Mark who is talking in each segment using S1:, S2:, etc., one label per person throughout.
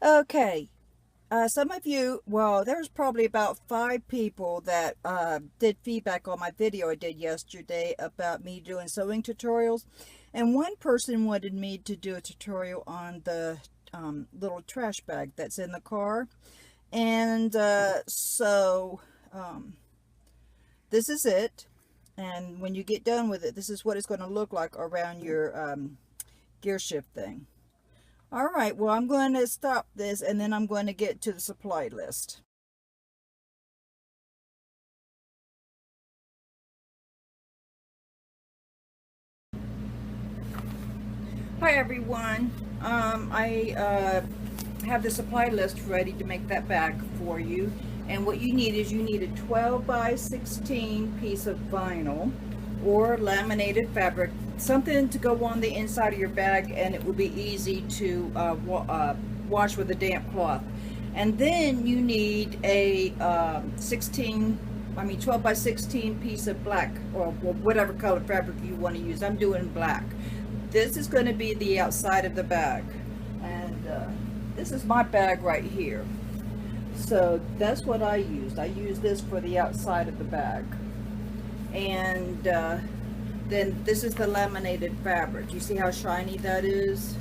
S1: Okay, some of you, well, there's probably about 5 people that did feedback on my video I did yesterday about me doing sewing tutorials. And one person wanted me to do a tutorial on the little trash bag that's in the car. And this is it. And when you get done with it, this is what it's going to look like around your gear shift thing. All right, well, I'm going to stop this and then I'm going to get to the supply list. Hi, everyone. I have the supply list ready to make that bag for you. And what you need is you need a 12 by 16 piece of vinyl or laminated fabric, something to go on the inside of your bag, and it will be easy to wash with a damp cloth. And then you need a 12 by 16 piece of black or whatever color fabric you want to use. I'm doing black. This is going to be the outside of the bag, and this is my bag right here. So that's what I used. I used this for the outside of the bag. And then this is the laminated fabric. You see how shiny that is?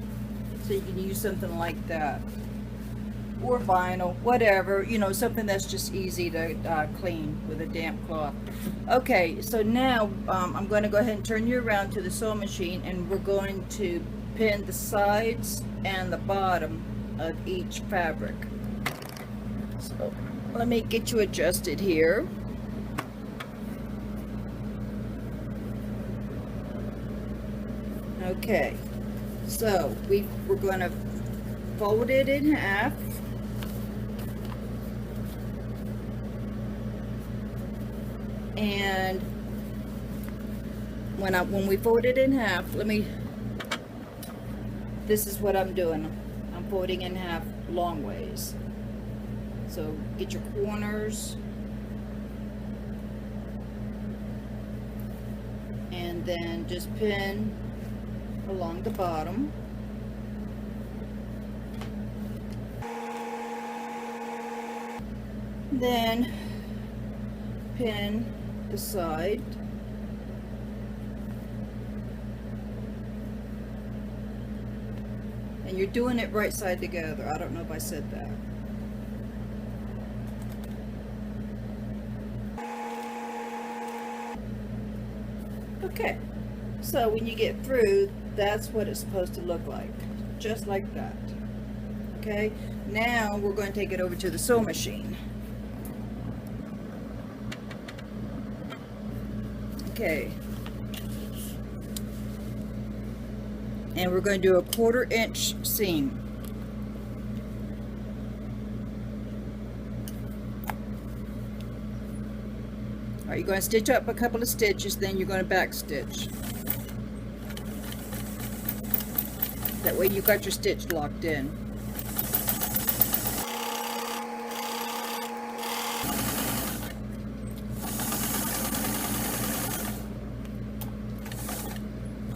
S1: So you can use something like that, or vinyl, whatever, you know, something that's just easy to clean with a damp cloth. Okay, so now I'm going to go ahead and turn you around to the sewing machine, and we're going to pin the sides and the bottom of each fabric. So let me get you adjusted here. Okay, so we're going to fold it in half. And when we fold it in half, this is what I'm doing. I'm folding in half long ways. So get your corners, and then just pin along the bottom. Then pin the side. And you're doing it right side together. I don't know if I said that. Okay, so when you get through, that's what it's supposed to look like, just like that. Okay, now we're going to take it over to the sewing machine. Okay, and we're going to do a 1/4 inch seam. All right, you're going to stitch up a couple of stitches, then you're going to back stitch. That way you've got your stitch locked in.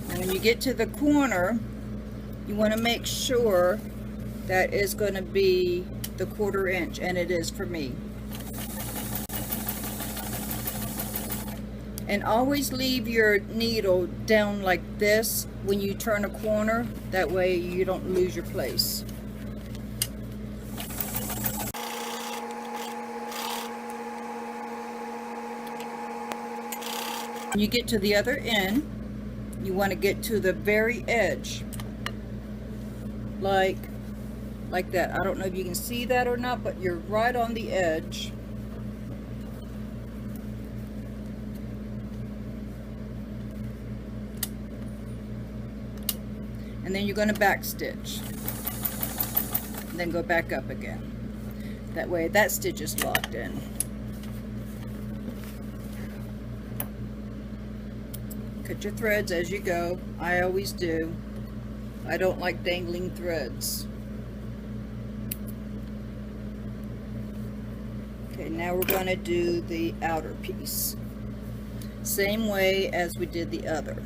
S1: And when you get to the corner, you want to make sure that it's going to be the 1/4 inch, and it is for me. And always leave your needle down like this when you turn a corner. That way you don't lose your place. When you get to the other end, you want to get to the very edge. Like that. I don't know if you can see that or not, but you're right on the edge. And then you're going to back stitch, and then go back up again. That way that stitch is locked in. Cut your threads as you go. I always do. I don't like dangling threads. Okay, now we're going to do the outer piece. Same way as we did the other.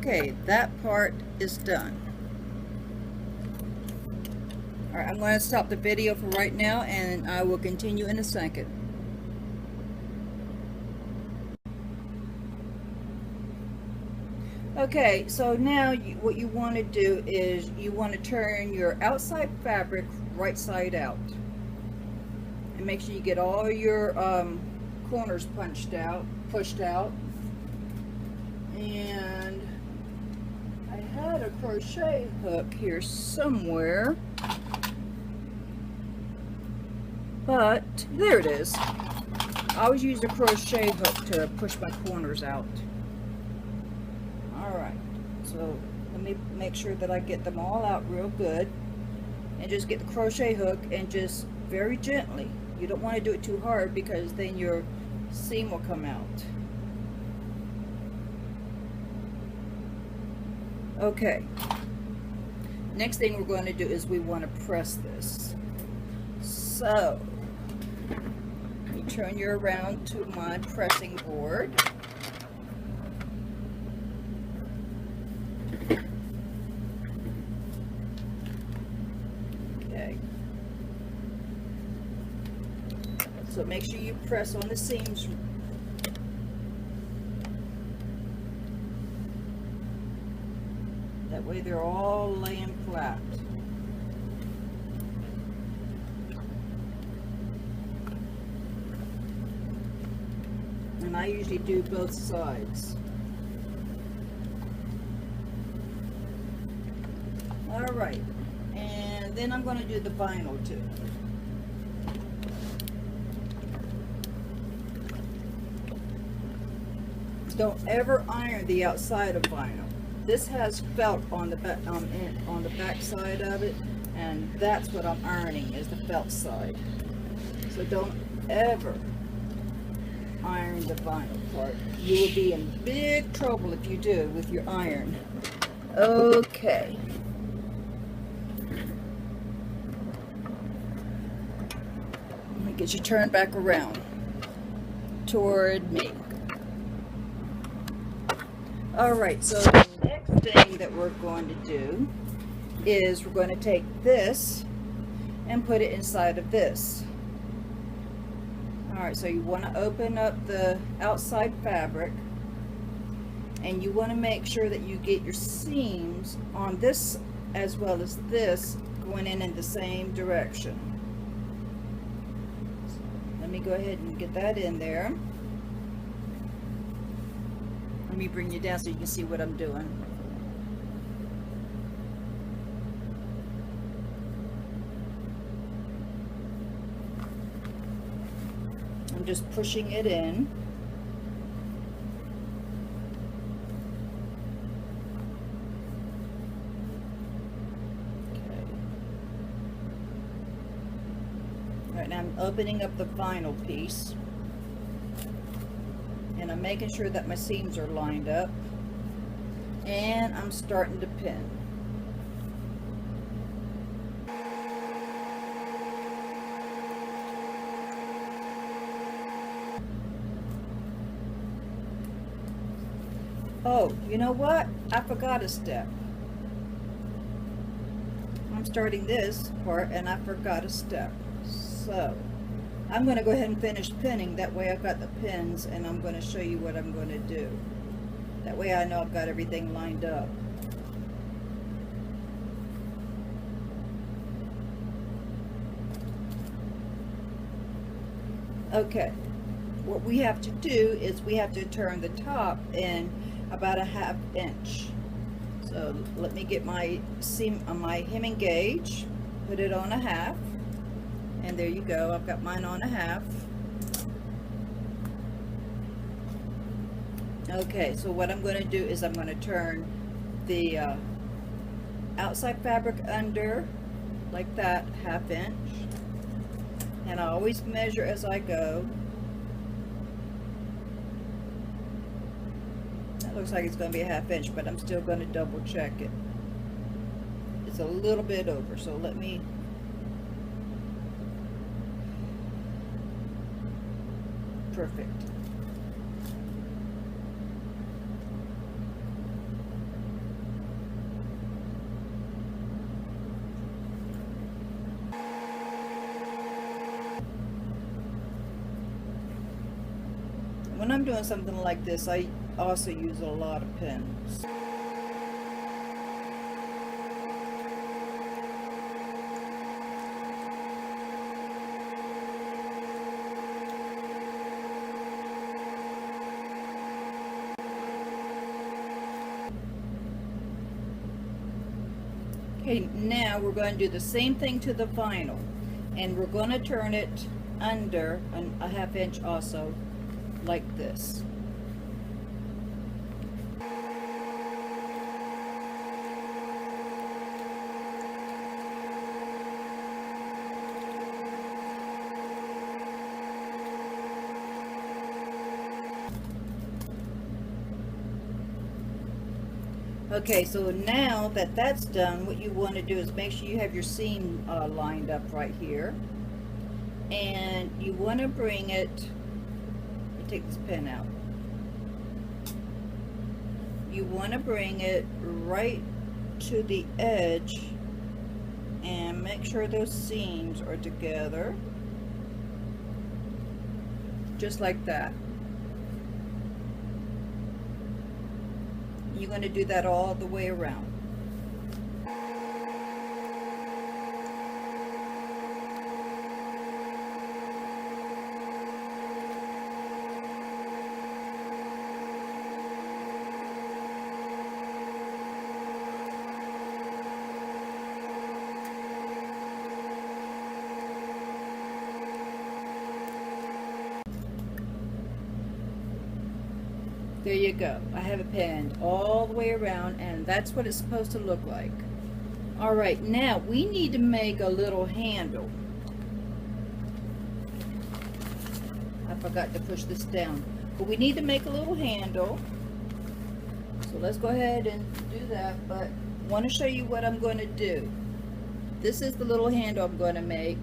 S1: Okay, that part is done. Alright, I'm going to stop the video for right now, and I will continue in a second. Okay, so now what you want to do is you want to turn your outside fabric right side out. And make sure you get all your corners pushed out. And I had a crochet hook here somewhere. But there it is. I always use a crochet hook to push my corners out. Alright, so let me make sure that I get them all out real good. And just get the crochet hook and just very gently. You don't want to do it too hard because then your seam will come out. Okay. Next thing we're going to do is we want to press this. So, you turn you around to my pressing board. Okay. So make sure you press on the seams. That way they're all laying flat. And I usually do both sides. Alright, and then I'm going to do the vinyl too. Don't ever iron the outside of vinyl. This has felt on the back, on the back side of it, and that's what I'm ironing, is the felt side. So don't ever iron the vinyl part. You will be in big trouble if you do with your iron. Okay. Let me get you turned back around toward me. Alright, so the next thing that we're going to do is we're going to take this and put it inside of this. Alright, so you want to open up the outside fabric, and you want to make sure that you get your seams on this as well as this going in the same direction. So let me go ahead and get that in there. Let me bring you down so you can see what I'm doing. I'm just pushing it in. Okay. All right, now I'm opening up the vinyl piece. And I'm making sure that my seams are lined up, and I'm starting to pin. Oh, you know what? I forgot a step. I'm starting this part and I forgot a step. So I'm going to go ahead and finish pinning. That way I've got the pins, and I'm going to show you what I'm going to do. That way I know I've got everything lined up. Okay, what we have to do is we have to turn the top in about a 1/2 inch. So let me get my seam on my hemming gauge, put it on 1/2. And there you go, I've got mine on 1/2. Okay, so what I'm going to do is I'm going to turn the outside fabric under like that, 1/2 inch. And I always measure as I go. That looks like it's going to be a 1/2 inch, but I'm still going to double check it. It's a little bit over, so let me... Perfect. when I'm doing something like this, I also use a lot of pins. Okay, now we're going to do the same thing to the vinyl, and we're going to turn it under a ½ inch also, like this. Okay, so now that that's done, what you want to do is make sure you have your seam lined up right here. And you want to bring it, let me take this pin out. You want to bring it right to the edge and make sure those seams are together. Just like that. You're going to do that all the way around. There you go. I have it pinned all the way around, and that's what it's supposed to look like. All right, now we need to make a little handle. I forgot to push this down, but we need to make a little handle. So let's go ahead and do that, but I want to show you what I'm going to do. This is the little handle I'm going to make,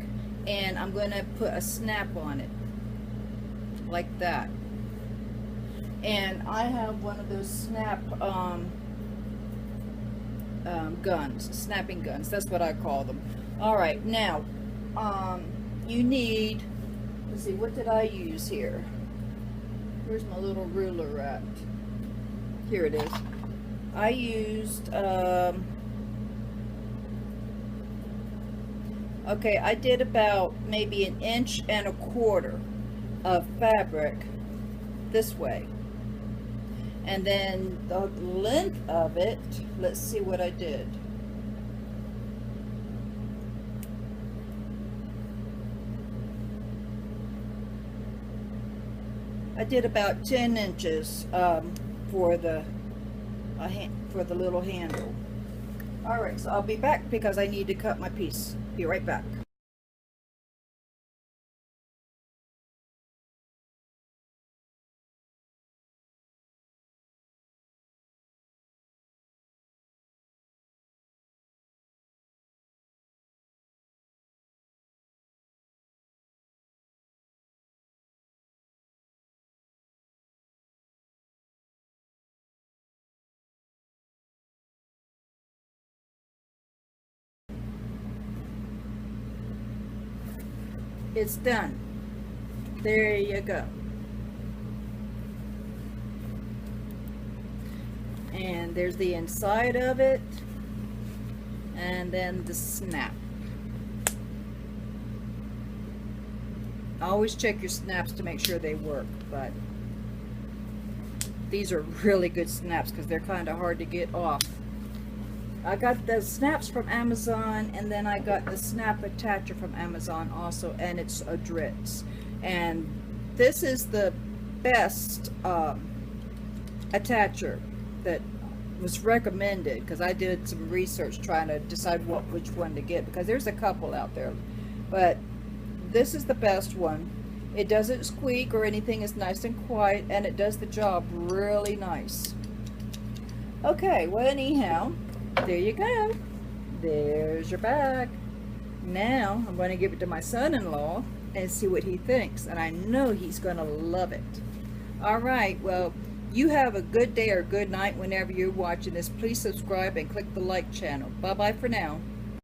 S1: and I'm going to put a snap on it, like that. And I have one of those snap guns, snapping guns, that's what I call them. All right, now you need, let's see, what did I use here? Where's my little ruler at? Here it is. I used okay, I did about maybe 1.25 inches of fabric this way. And then the length of it, let's see what I did. I did about 10 inches for the little handle. All right, so I'll be back because I need to cut my piece. Be right back. It's done. There you go. And there's the inside of it, and then the snap. Always check your snaps to make sure they work, but these are really good snaps because they're kind of hard to get off. I got the snaps from Amazon, and then I got the snap attacher from Amazon also, and it's a Dritz. And this is the best attacher that was recommended, because I did some research trying to decide which one to get, because there's a couple out there, but this is the best one. It doesn't squeak or anything, it's nice and quiet, and it does the job really nice. Okay, well anyhow, there you go. There's your bag. Now I'm going to give it to my son-in-law and see what he thinks, and I know he's going to love it. All right, well, you have a good day or good night whenever you're watching this. Please subscribe and click the like channel. Bye bye for now.